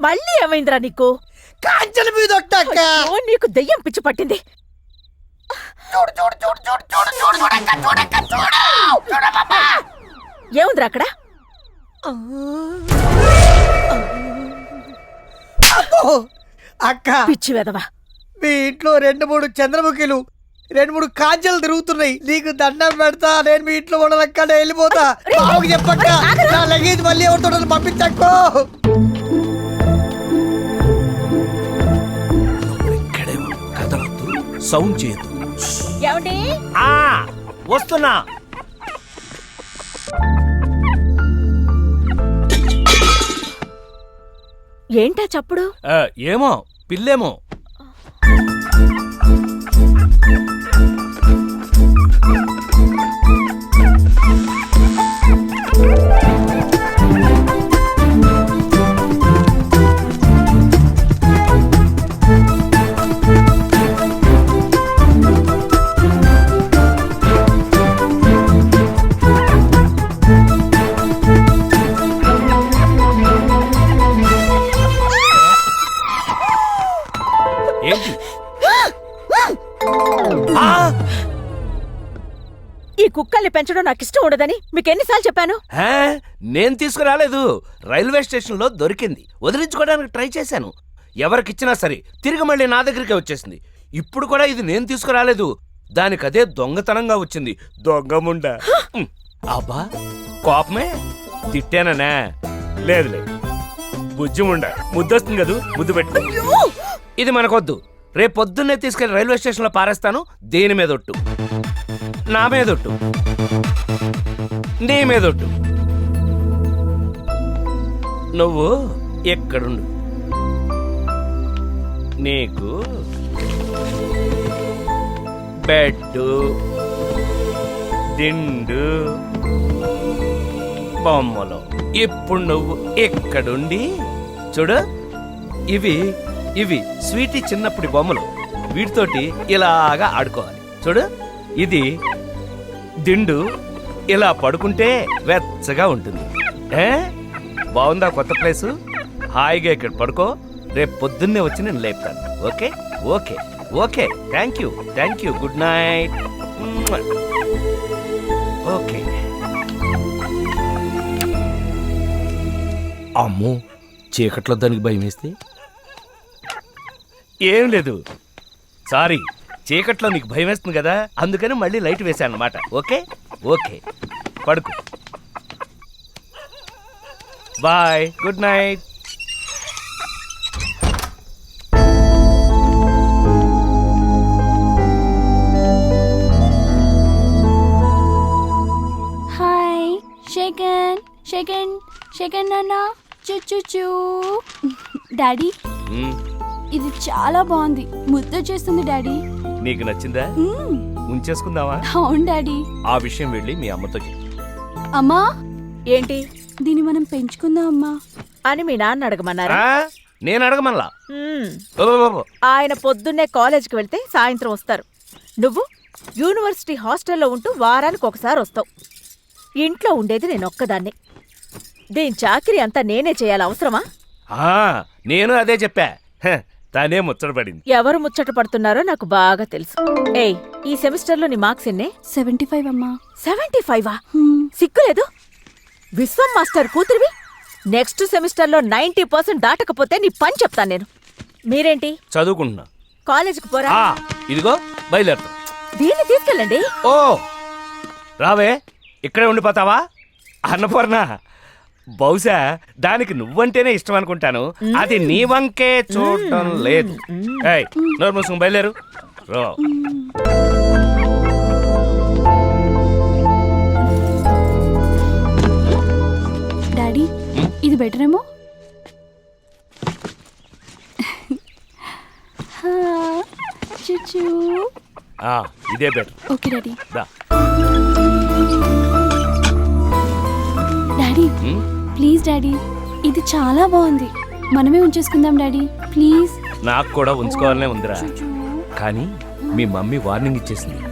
మళ్ళీ ఏమైందిరా నీకు? కాంచెల మీద నీకు దెయ్యం పిచ్చి పట్టింది. ఏముందిరా అక్కడ? అక్క పిచ్చి వెదవా, మీ ఇంట్లో 2-3 చంద్రముఖిలు 2-3 కాంచెలు తిరుగుతున్నాయి. నీకు దండం పెడతా, నేను మీ ఇంట్లో ఉండదక్క, వెళ్ళిపోతా. బాబుకి చెప్పక్క, నా లగేజ్ మళ్ళీ ఎవరితో పంపించక్కో. సౌండ్ చేయదు. వస్తున్నా. ఏంటా చప్పుడు? ఏమో పిల్లేమో. ఈ కుక్కల్ని పెంచడం నాకు ఇష్టం ఉండదని మీకు ఎన్నిసార్లు చెప్పాను? నేను తీసుకురాలేదు, రైల్వే స్టేషన్ లో దొరికింది. వదిలించుకోవడానికి ట్రై చేశాను. ఎవరికిచ్చినా సరే తిరిగి మళ్ళీ నా దగ్గరికే వచ్చేసింది. ఇప్పుడు కూడా ఇది నేను తీసుకురాలేదు, దానికదే దొంగతనంగా వచ్చింది. దొంగముండా. అబ్బా కోపమే తిట్టాననే? లేదు లేదు, బుజ్జిముండా. ముద్దొస్తుంది కదూ, ముద్దు పెట్టు. ఇది మనకొద్దు. రేపు పొద్దున్నే తీసుకెళ్లి రైల్వే స్టేషన్ లో పారేస్తాను. దేని మీదొట్టు? నా మీదొట్టు, నీ మీదొట్టు. నువ్వు ఎక్కడుండు, నీకు బెడ్డు, దిండు, బొమ్మలు. ఇప్పుడు నువ్వు ఎక్కడుండి చూడు. ఇవి ఇవి స్వీటీ చిన్నప్పటి బొమ్మలు. వీటితోటి ఇలాగా ఆడుకోవాలి. చూడు, ఇది దిండు. ఇలా పడుకుంటే వెచ్చగా ఉంటుంది. బాగుందా కొత్త ప్లేసు? హాయిగా ఇక్కడ పడుకో. రేపు పొద్దున్నే వచ్చి నేను లేపుతాను. Okay okay okay. Thank you. Good night. Okay. అమ్మో, చీకట్లో దానికి భయం వేస్తే? ఏం లేదు, సారీ. చీకట్లో నీకు భయం వేస్తుంది కదా, అందుకని మళ్ళీ లైట్ వేశాను అన్నమాట. ఓకే ఓకే, పడుకు. Bye, good night. హాయ్. షేకన్ షేకన్ షేకన్ నాన్న. చూ డాడీ, ఇది చాలా బాగుంది. ముద్ద చేస్తుంది డాడీ. నీకు నచ్చిందా? ఉంచేసుకుందావా? అవును డాడీ. ఆ విషయం వెళ్ళి మీ అమ్మతో చెప్పు. అమ్మా, ఏంటి? దీన్ని మనం పెంచుకుందాం అమ్మా అని మీ నాన్న అడగమన్నారా? నేను అడగమల్లా. ఆయన పొద్దున్నే కాలేజీకి వెళ్తే సాయంత్రం వస్తారు. నువ్వు యూనివర్సిటీ హాస్టల్లో ఉంటూ వారానికి ఒకసారి వస్తావు. ఇంట్లో ఉండేది నేను ఒక్కదాన్ని. దీని చాకిరీ అంతా నేనే చేయాలి, అవసరమా? నేను అదే చెప్పా. తానే ముచ్చట పడింది. ఎవరు ముచ్చట పడుతున్నారో నాకు బాగా తెలుసు. ఏయ్, ఈ సెమిస్టర్ లో నీ మార్క్స్ ఎన్నే? 75 అమ్మా. 75? సిగ్గులేదు? విశ్వం మాస్టర్ కూతురివి. నెక్స్ట్ సెమిస్టర్ లో 90% దాటకపోతే నీ పని చెప్తాను నేను. మీరేంటి చదువుకుంటున్నా? కాలేజీకి పోరా? ఇదిగో బయలుదేరుతా. దీన్ని తీసుకెళ్ళండి. ఓ రావే, ఇక్కడే ఉండిపోతావా? అన్నపూర్ణ, బహుశా దానికి నువ్వంటేనే ఇష్టం అనుకుంటాను. అది నీ వంకే చూడటం లేదు. నోరు మూసుకుని బయలుదేరు. డాడీ, ఇది బెటర్ ఏమో. చుచూ. ఇదే బెటర్. Okay daddy. దా. డాడీ ప్లీజ్ డాడీ, ఇది చాలా బాగుంది, మనమే ఉంచేసుకుందాం డాడీ ప్లీజ్. నాకు కూడా ఉంచుకోవాలనే ఉందిరా, కానీ మీ మమ్మీ వార్నింగ్ ఇచ్చేసింది.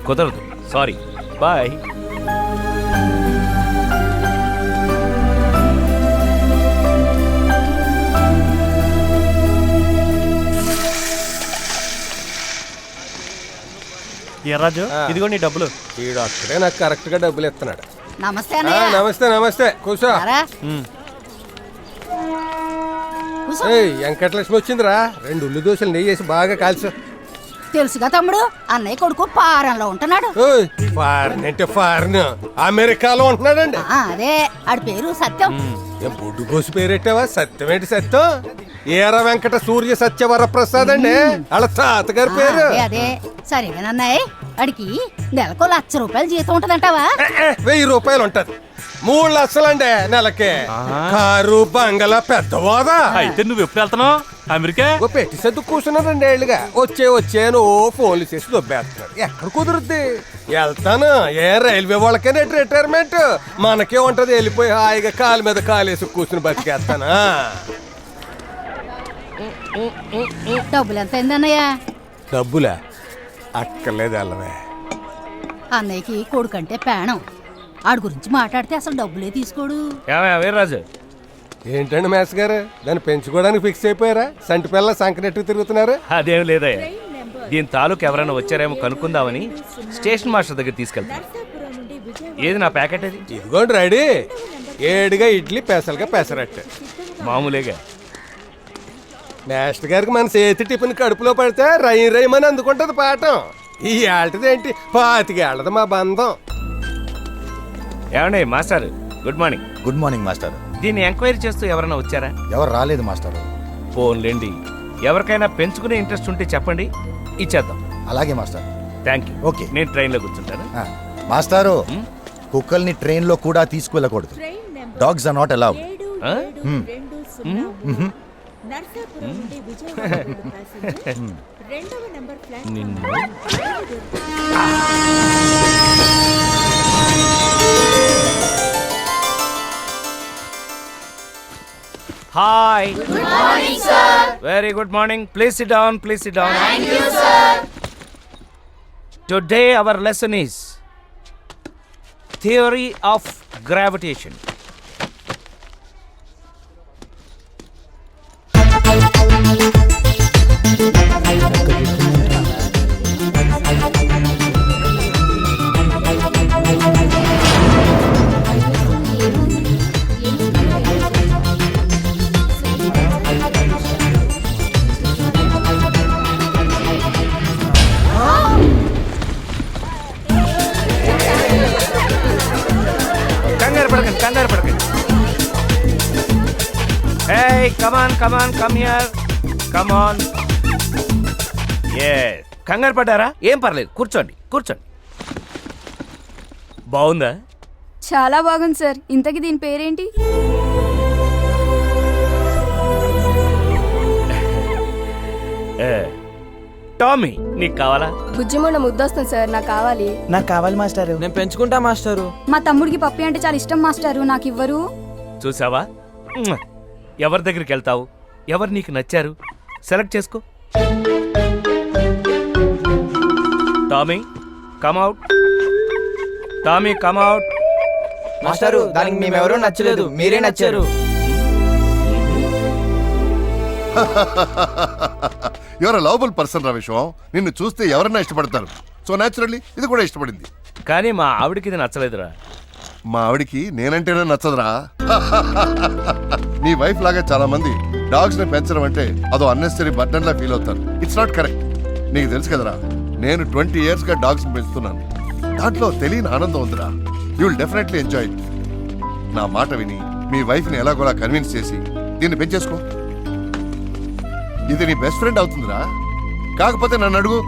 కుదరదు, సారీ, బాయ్. ఏ రాజు, ఇదిగో నీ డబ్బులు. ఈడు అక్కడే నాకు కరెక్ట్ గా డబ్బులు ఇస్తున్నాడు. నమస్తే ఆ, నమస్తే నమస్తే కూర్చో. ఏయ్, వెంకటలక్ష్మి వచ్చిందిరా. 2 ఉల్లి దోశలు నెయ్యి వేసి బాగా కాల్చు. తెలుసుగా తమ్ముడు, అన్నయ్య కొడుకు పారంలో ఉంటున్నాడు. ఓయ్, ఫారిన్ అంటే ఫారిన్, అమెరికాలో ఉంటున్నాడండి. అదే ఆడి పేరు సత్యం. ఏం బొడ్డు కోసి పేరెట్టావా? సత్యం ఏంటి సత్యం? ఏర వెంకట సూర్య సత్యవరప్రసాద్ అండి వాళ్ళ తాతగారి పేరు. అదే అదే సరేనన్నయ్య, అడికి నెలకు ₹1,00,000 జీతం ఉంటదంటావా? 1000 రూపాయలు ఉంటది. 3 లక్షలండి నెలకి. కారు బంగళా పెద్ద హోదా. అయితే నువ్వు ఎప్పుడు వెళ్తున్నావు అమెరికా? ఓ పెట్టి సర్దు కూర్చున్నాను 2 ఏళ్ళుగా. వచ్చాను ఓ ఫోన్లు చేసి దొబ్బేస్తున్నాడు. ఎక్కడ కుదురుద్ది? వెళ్తాను. ఏ రైల్వే వాళ్ళకే రిటైర్మెంట్, మనకే ఉంటది. వెళ్ళిపోయి హాయిగా కాలు మీద కాలేసి కూర్చుని బతికేస్తాను. డబ్బులు ఎంత అయిందన్నయ్య? డబ్బులా? అక్కర్లేదు వెళ్ళవే. అన్నయ్యకి కొడుకంటే ప్రాణం. ఆడి గురించి మాట్లాడితే అసలు డబ్బులే తీసుకోడు. వీర్రాజు, ఏంటండి మేస్ గారు, దాన్ని పెంచుకోవడానికి ఫిక్స్ అయిపోయారా? సంటి పిల్ల సంకనెట్టు తిరుగుతున్నారు. అదేం లేదయ్యా, దీని తాలూకు ఎవరైనా వచ్చారేమో కనుక్కుందామని స్టేషన్ మాస్టర్ దగ్గర తీసుకెళ్తాను. ఏది నా ప్యాకెట్? అది ఇదిగోండి రెడీ. 7గా ఇడ్లీ, పెసలుగా పెసరట్టు. మామూలేగా. మాస్టర్ గారికి మన చేతి టిఫిన్ కడుపులో పడితే రైమని అందుకుంటది పాఠం. ఈ ఏళ్ళదేంటి 25 ఏళ్ళది మా బంధం. ఏమండి master, good morning. Good morning master. దీన్ని ఎంక్వైరీ చేస్తూ ఎవరైనా వచ్చారా? ఎవరు రాలేదు మాస్టర్. ఫోన్లేండి, ఎవరికైనా పెంచుకునే ఇంట్రెస్ట్ ఉంటే చెప్పండి, ఇచ్చేద్దాం. అలాగే మాస్టర్. Thank you. ఓకే. నేను ట్రైన్లో కూర్చుంటాను. మాస్టారు, కుక్కల్ని ట్రైన్ లో కూడా తీసుకువెళ్ళకూడదు. Dogs are not allowed. Narsapuram నుండి విజయవాడ ప్యాసింజర్ 2వ number platform. Hi. Good morning sir. Very good morning. Please sit down, please sit down. Thank you sir. Today our lesson is theory of gravitation. కంగారు పడకండి. Hey, come on, come here. Come on. Yes. కంగారు పడ్డారా? ఏం పర్లేదు, కూర్చోండి. బాగుందా? చాలా బాగుంది సార్. ఇంతకీ దీని పేరేంటి? టామీ. నీకు కావాలా? బుజ్జిమూడ ముద్దొస్తుంది సార్, నాకు కావాలి. నాకు కావాలి మాస్టారు. నేను పెంచుకుంటా మాస్టారు. మా తమ్ముడికి పప్పి అంటే చాలా ఇష్టం మాస్టారు, నాకు ఇవ్వరు. చూసావా, ఎవరి దగ్గరికి వెళ్తావు, ఎవరు నీకు నచ్చారు, సెలెక్ట్ చేసుకో. Tommy come out. Tommy come out. మాస్టారు, దానికి మేమెవరూ నచ్చలేదు, మీరే నచ్చారు. యువర్ లవబుల్ పర్సన్ రా విశ్వం. నిన్ను చూస్తే ఎవరన్నా ఇష్టపడతారు. సో న్యాచురల్లీ ఇది కూడా ఇష్టపడింది. కానీ మా ఆవిడకి ఇది నచ్చలేదురా. మా ఆవిడికి నేనంటేనే నచ్చదురా. నీ వైఫ్ లాగా చాలా మంది డాగ్స్ ని పెంచడం అంటే అదో అన్నెసరీ బర్డన్ లా ఫీల్ అవుతారు. It's not correct. నీకు తెలుసు కదరా, నేను 20 years గా డాగ్స్ పెంచుతున్నాను. దాంట్లో తెలియని ఆనందం ఉందిరా. You will definitely enjoy it. నా మాట విని మీ వైఫ్ ని ఎలాగోలా కన్విన్స్ చేసి దీన్ని పెంచేసుకో. ఇది నీ బెస్ట్ ఫ్రెండ్ అవుతుందిరా. కాకపోతే నన్ను అడుగు.